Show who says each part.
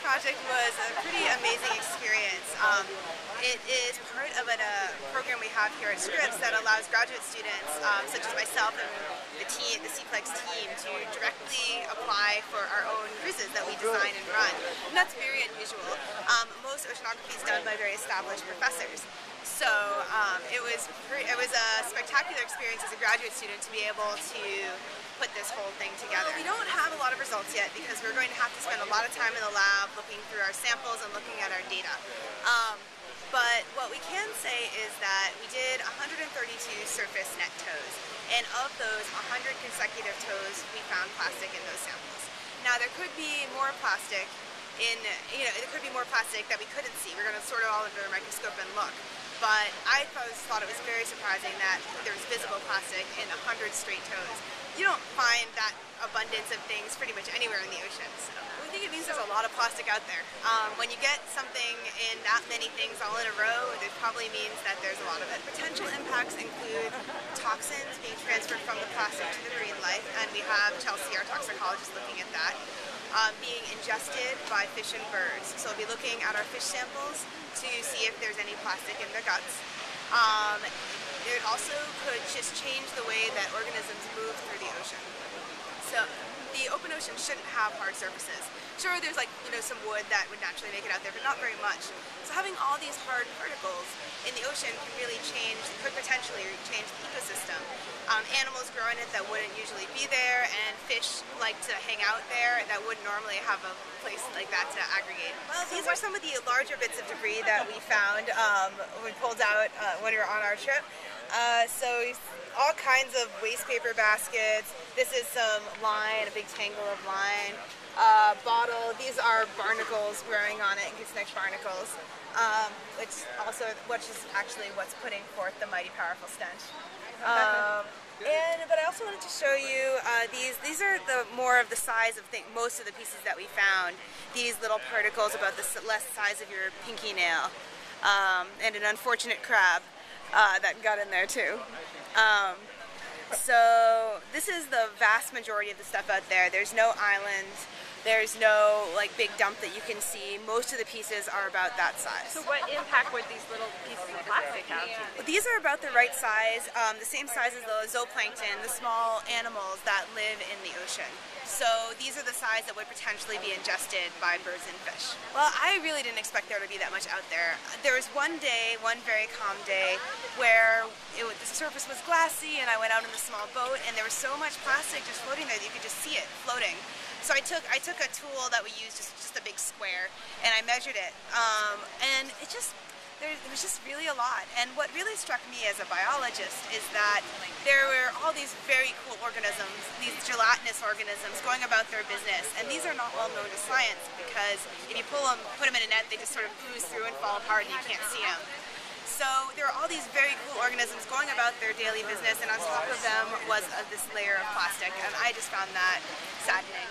Speaker 1: project was a pretty amazing experience. It is part of a program we have here at Scripps that allows graduate students, such as myself and the SEAPLEXL team, to directly apply for our own cruises that we design and run. And that's very unusual. Most oceanography is done by very established professors. So it was a spectacular experience as a graduate student to be able to put this whole thing together. We don't have a lot of results yet because we're going to have to spend a lot of time in the lab looking through our samples and looking at our data. But what we can say is that we did 132 surface net tows, and of those 100 consecutive tows, we found plastic in those samples. Now there could be more plastic there could be more plastic that we couldn't see. We're going to sort it all under a microscope and look. But I thought it was very surprising that there was visible plastic in 100 straight tows. You don't find that abundance of things pretty much anywhere in the ocean. So we think it means there's a lot of plastic out there. When you get something in that many things all in a row, it probably means that there's a lot of it. Potential impacts include toxins being transferred from the plastic to the marine life, and we have Chelsea, our toxicologist, looking at that. Being ingested by fish and birds. So we'll be looking at our fish samples to see if there's any plastic in their guts. It also could just change the way that organisms move through the ocean. So the open ocean shouldn't have hard surfaces. Sure, there's some wood that would naturally make it out there, but not very much. So having all these hard particles in the ocean could potentially change the ecosystem. Animals grow in it that wouldn't usually be there, and fish like to hang out there that wouldn't normally have a place like that to aggregate. Well, these are some of the larger bits of debris that we found we pulled out when we were on our trip. So all kinds of waste paper baskets. This is some line, a big tangle of line. Bottle. These are barnacles growing on it, gooseneck barnacles, which is actually what's putting forth the mighty powerful stench. But I also wanted to show you these are more of the size of most of the pieces that we found. These little particles about the less size of your pinky nail, and an unfortunate crab that got in there too. So this is the vast majority of the stuff out there. There's no islands. There's no big dump that you can see. Most of the pieces are about that size.
Speaker 2: So what impact would these little pieces of plastic have?
Speaker 1: These are about the right size, the same size as the zooplankton, the small animals that live in the ocean. So these are the size that would potentially be ingested by birds and fish. Well, I really didn't expect there to be that much out there. There was one day, one very calm day, where the surface was glassy and I went out in the small boat and there was so much plastic just floating there that you could just see it floating. So I took a tool that we used, just a big square, and I measured it, and it was just really a lot. And what really struck me as a biologist is that there were all these very cool organisms, these gelatinous organisms going about their business, and these are not well known to science because if you put them in a net, they just sort of ooze through and fall apart and you can't see them. So there are all these very cool organisms going about their daily business, and on top of them was this layer of plastic, and I just found that saddening.